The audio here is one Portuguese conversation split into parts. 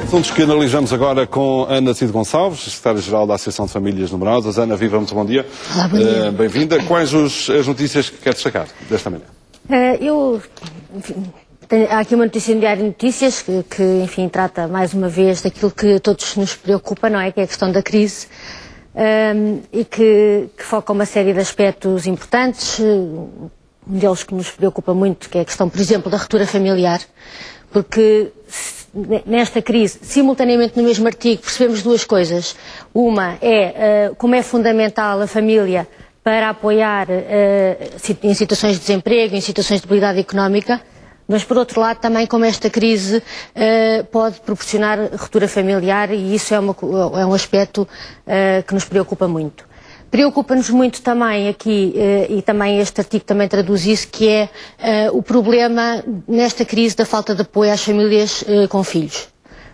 Assuntos que analisamos agora com Ana Cid Gonçalves, secretária-geral da Associação de Famílias Numerosas. Ana, viva, muito bom dia. Olá, bom dia. Bem-vinda. Quais as notícias que quer destacar desta manhã? Há aqui uma notícia no Diário de Notícias que, enfim, trata mais uma vez daquilo que todos nos preocupa, não é? Que é a questão da crise e que foca uma série de aspectos importantes. Um deles que nos preocupa muito, que é a questão, por exemplo, da ruptura familiar, porque nesta crise, simultaneamente no mesmo artigo, percebemos duas coisas. Uma é como é fundamental a família para apoiar em situações de desemprego, em situações de debilidade económica, mas por outro lado também como esta crise pode proporcionar ruptura familiar, e isso é um aspecto que nos preocupa muito. Preocupa-nos muito também aqui, e também este artigo também traduz isso, que é o problema nesta crise da falta de apoio às famílias com filhos.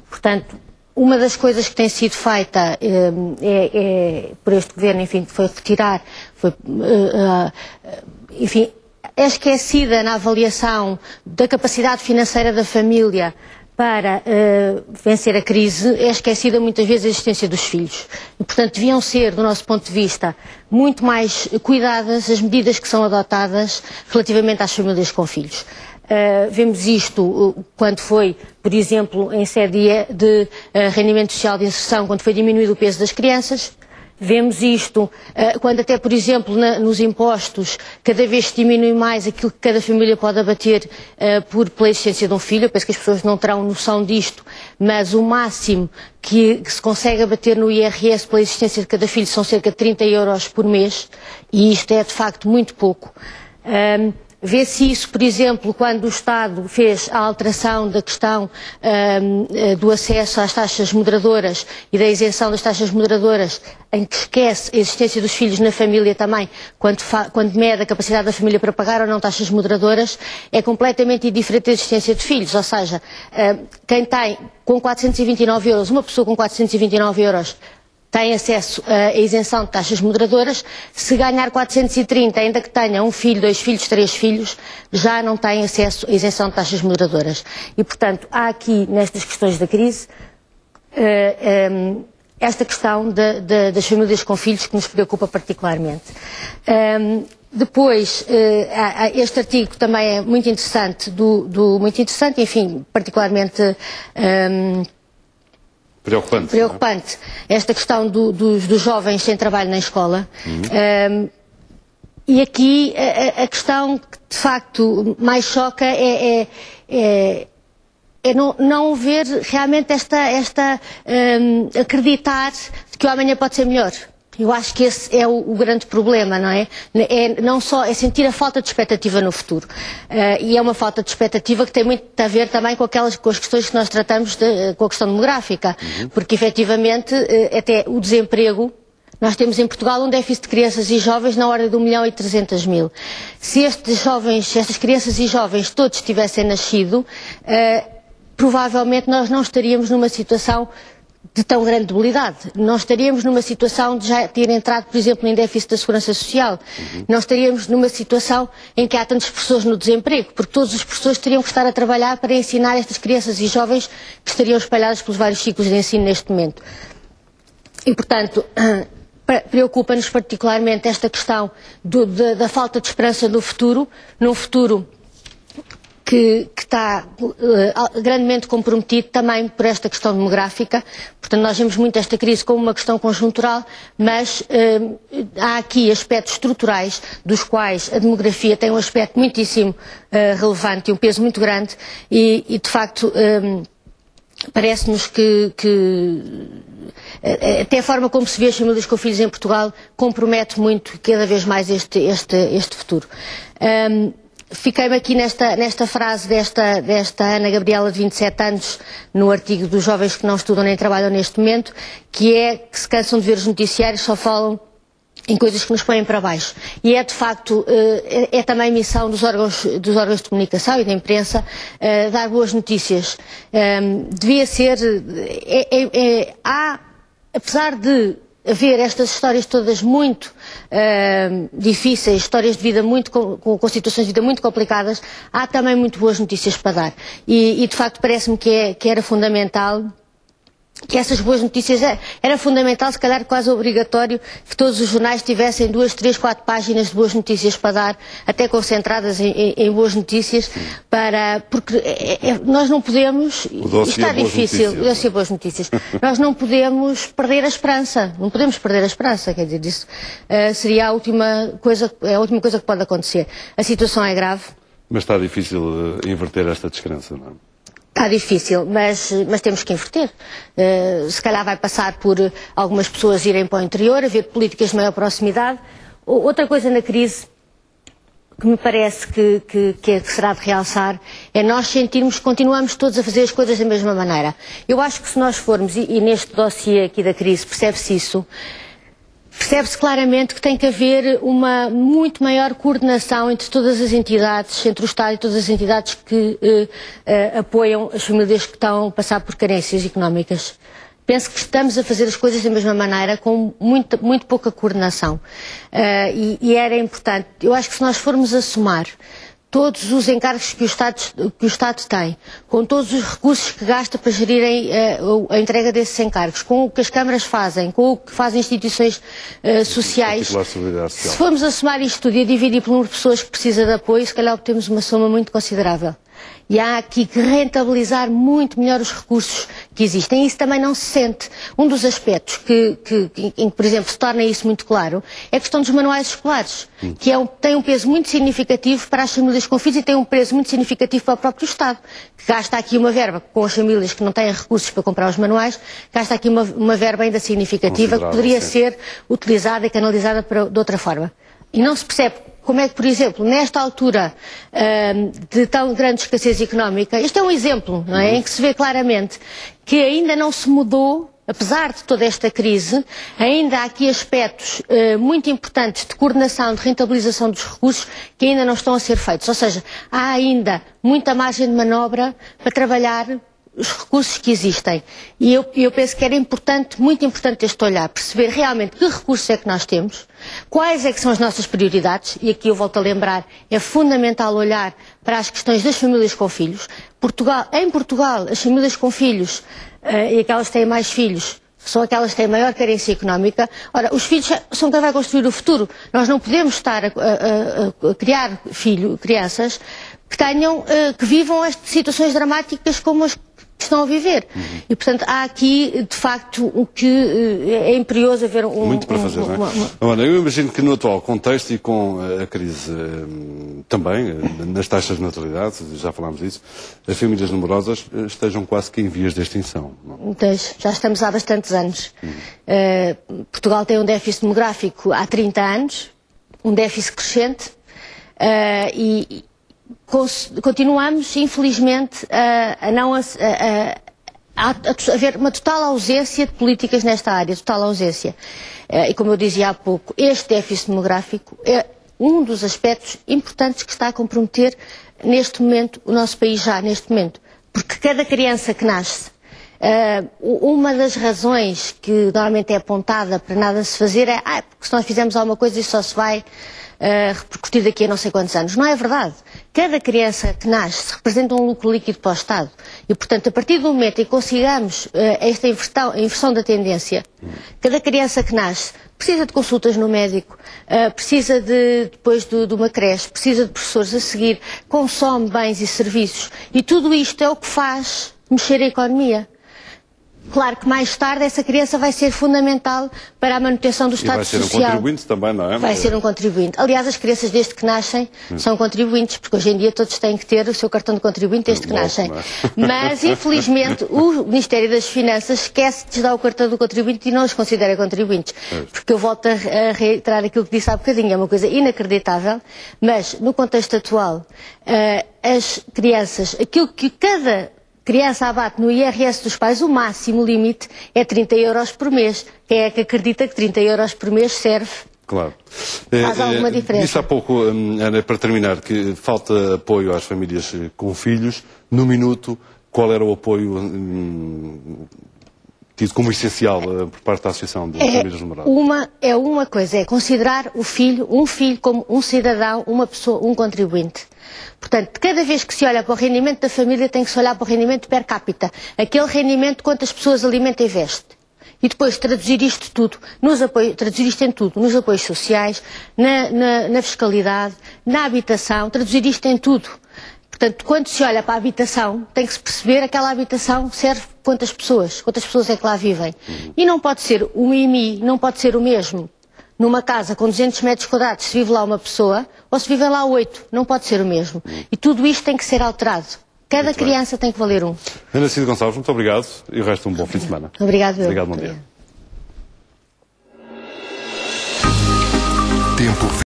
Portanto, uma das coisas que tem sido feita por este governo, enfim, foi retirar, enfim, é esquecida na avaliação da capacidade financeira da família para vencer a crise, é esquecida muitas vezes a existência dos filhos. E, portanto, deviam ser, do nosso ponto de vista, muito mais cuidadas as medidas que são adotadas relativamente às famílias com filhos. Vemos isto quando foi, por exemplo, em sede de rendimento social de inserção, quando foi diminuído o peso das crianças. Vemos isto quando até, por exemplo, nos impostos, cada vez se diminui mais aquilo que cada família pode abater pela existência de um filho. Eu penso que as pessoas não terão noção disto, mas o máximo que se consegue abater no IRS pela existência de cada filho são cerca de 30 euros por mês, e isto é de facto muito pouco. Vê-se isso, por exemplo, quando o Estado fez a alteração da questão do acesso às taxas moderadoras e da isenção das taxas moderadoras, em que esquece a existência dos filhos na família também, quando mede a capacidade da família para pagar ou não taxas moderadoras, é completamente indiferente a existência de filhos. Ou seja, quem tem com 429 euros, uma pessoa com 429 euros, tem acesso à isenção de taxas moderadoras. Se ganhar 430, ainda que tenha um filho, 2 filhos, 3 filhos, já não tem acesso à isenção de taxas moderadoras. E, portanto, há aqui, nestas questões da crise, esta questão das famílias com filhos que nos preocupa particularmente. Depois, este artigo também é muito interessante, enfim, particularmente preocupante. Esta questão dos jovens sem trabalho na escola. E aqui a questão que de facto mais choca é não ver realmente acreditar que o amanhã pode ser melhor. Eu acho que esse é o grande problema, não é? Não só é sentir a falta de expectativa no futuro. E é uma falta de expectativa que tem muito a ver também com as questões que nós tratamos com a questão demográfica. Porque, efetivamente, até o desemprego, nós temos em Portugal um déficit de crianças e jovens na ordem de 1.300.000. Se estas crianças e jovens todos tivessem nascido, provavelmente nós não estaríamos numa situação de tão grande debilidade. Não estaríamos numa situação de já ter entrado, por exemplo, em déficit da segurança social. Não estaríamos numa situação em que há tantas pessoas no desemprego, porque todos os professores teriam que estar a trabalhar para ensinar estas crianças e jovens que estariam espalhadas pelos vários ciclos de ensino neste momento. E, portanto, preocupa-nos particularmente esta questão da falta de esperança no futuro, num futuro que está grandemente comprometido também por esta questão demográfica. Portanto, nós vemos muito esta crise como uma questão conjuntural, mas há aqui aspectos estruturais dos quais a demografia tem um aspecto muitíssimo relevante e um peso muito grande e de facto, parece-nos que até a forma como se vê as famílias com filhos em Portugal compromete muito cada vez mais este futuro. Fiquei-me aqui nesta frase desta Ana Gabriela, de 27 anos, no artigo dos jovens que não estudam nem trabalham neste momento, que se cansam de ver os noticiários, só falam em coisas que nos põem para baixo. E de facto, é também missão dos órgãos de comunicação e da imprensa dar boas notícias. Devia ser, apesar de haver estas histórias todas muito difíceis, histórias de vida com situações de vida muito complicadas, há também muito boas notícias para dar. E de facto parece-me que era fundamental que essas boas notícias era fundamental, se calhar quase obrigatório, que todos os jornais tivessem 2, 3, 4 páginas de boas notícias para dar, até concentradas em boas notícias, porque nós não podemos, está difícil, o dossiê boas notícias, nós não podemos perder a esperança, quer dizer, isso seria a última coisa que pode acontecer. A situação é grave. Mas está difícil inverter esta descrença, não é? Está difícil, mas temos que inverter. Se calhar vai passar por algumas pessoas irem para o interior, haver políticas de maior proximidade. Outra coisa na crise que me parece que será de realçar é nós sentirmos que continuamos todos a fazer as coisas da mesma maneira. Eu acho que se nós formos, e neste dossiê aqui da crise percebe-se isso, percebe-se claramente que tem que haver uma muito maior coordenação entre todas as entidades, entre o Estado e todas as entidades que apoiam as famílias que estão a passar por carências económicas. Penso que estamos a fazer as coisas da mesma maneira, com muito pouca coordenação. E era importante. Eu acho que se nós formos a somar todos os encargos que o Estado tem, com todos os recursos que gasta para gerirem a entrega desses encargos, com o que as câmaras fazem, com o que fazem instituições sociais, se formos a somar isto tudo e a dividir por número de pessoas que precisam de apoio, se calhar obtemos uma soma muito considerável. E há aqui que rentabilizar muito melhor os recursos que existem. E isso também não se sente. Um dos aspectos em que, por exemplo, se torna isso muito claro é a questão dos manuais escolares, que tem um peso muito significativo para as famílias com filhos e tem um peso muito significativo para o próprio Estado, que gasta aqui uma verba com as famílias que não têm recursos para comprar os manuais, gasta aqui uma verba ainda significativa que poderia ser utilizada e canalizada de outra forma. E não se percebe como é que, por exemplo, nesta altura de tão grande escassez económica, este é um exemplo, não é? Em que se vê claramente que ainda não se mudou, apesar de toda esta crise, ainda há aqui aspectos muito importantes de coordenação, de rentabilização dos recursos que ainda não estão a ser feitos. Ou seja, há ainda muita margem de manobra para trabalhar os recursos que existem. E eu penso que era importante, muito importante este olhar, perceber realmente que recursos é que nós temos, quais é que são as nossas prioridades, e aqui eu volto a lembrar, é fundamental olhar para as questões das famílias com filhos. Em Portugal, as famílias com filhos e aquelas que têm mais filhos são aquelas que têm maior carência económica. Ora, os filhos são quem vai construir o futuro. Nós não podemos estar a criar crianças que vivam as situações dramáticas como as que estão a viver. E, portanto, há aqui, de facto, o que é imperioso haver muito para fazer, não é? Agora, eu imagino que no atual contexto e com a crise também, nas taxas de natalidade, já falámos disso, as famílias numerosas estejam quase que em vias de extinção. Não? Já estamos há bastantes anos. Portugal tem um déficit demográfico há 30 anos, um déficit crescente, e continuamos, infelizmente, a haver uma total ausência de políticas nesta área, total ausência. E como eu dizia há pouco, este déficit demográfico é um dos aspectos importantes que está a comprometer neste momento o nosso país neste momento. Porque cada criança que nasce, uma das razões que normalmente é apontada para nada se fazer é porque se nós fizermos alguma coisa isso só se vai repercutir daqui a não sei quantos anos. Não é verdade. Cada criança que nasce representa um lucro líquido para o Estado. E, portanto, a partir do momento em que consigamos esta inversão da tendência, cada criança que nasce precisa de consultas no médico, precisa depois de uma creche, precisa de professores a seguir, consome bens e serviços. E tudo isto é o que faz mexer a economia. Claro que mais tarde essa criança vai ser fundamental para a manutenção do Estado social. E vai ser um contribuinte também, não é? Vai ser um contribuinte. Aliás, as crianças desde que nascem são contribuintes, porque hoje em dia todos têm que ter o seu cartão de contribuinte desde que nascem. Mas, infelizmente, o Ministério das Finanças esquece de dar o cartão do contribuinte e não os considera contribuintes. Porque eu volto a reiterar aquilo que disse há bocadinho, é uma coisa inacreditável, mas no contexto atual, as crianças, aquilo que cada criança abate no IRS dos pais, o máximo limite é 30 euros por mês. Quem é que acredita que 30 euros por mês serve? Claro. Faz alguma diferença. Disse há pouco, Ana, para terminar, que falta apoio às famílias com filhos. No minuto, qual era o apoio tido como essencial por parte da Associação de Famílias Numerosas? Uma coisa, é considerar um filho como um cidadão, uma pessoa, um contribuinte. Portanto, cada vez que se olha para o rendimento da família, tem que se olhar para o rendimento per capita. Aquele rendimento, quantas pessoas alimenta e veste. E depois traduzir isto tudo, traduzir isto em tudo, nos apoios sociais, na fiscalidade, na habitação, traduzir isto em tudo. Portanto, quando se olha para a habitação, tem que se perceber que aquela habitação serve quantas pessoas é que lá vivem. E não pode ser o IMI, não pode ser o mesmo. Numa casa com 200 metros quadrados, se vive lá uma pessoa, ou se vivem lá 8, não pode ser o mesmo. E tudo isto tem que ser alterado. Cada criança tem que valer um. Ana Cida Gonçalves, muito obrigado e o resto um bom fim de semana. Obrigado. Obrigado, bom dia.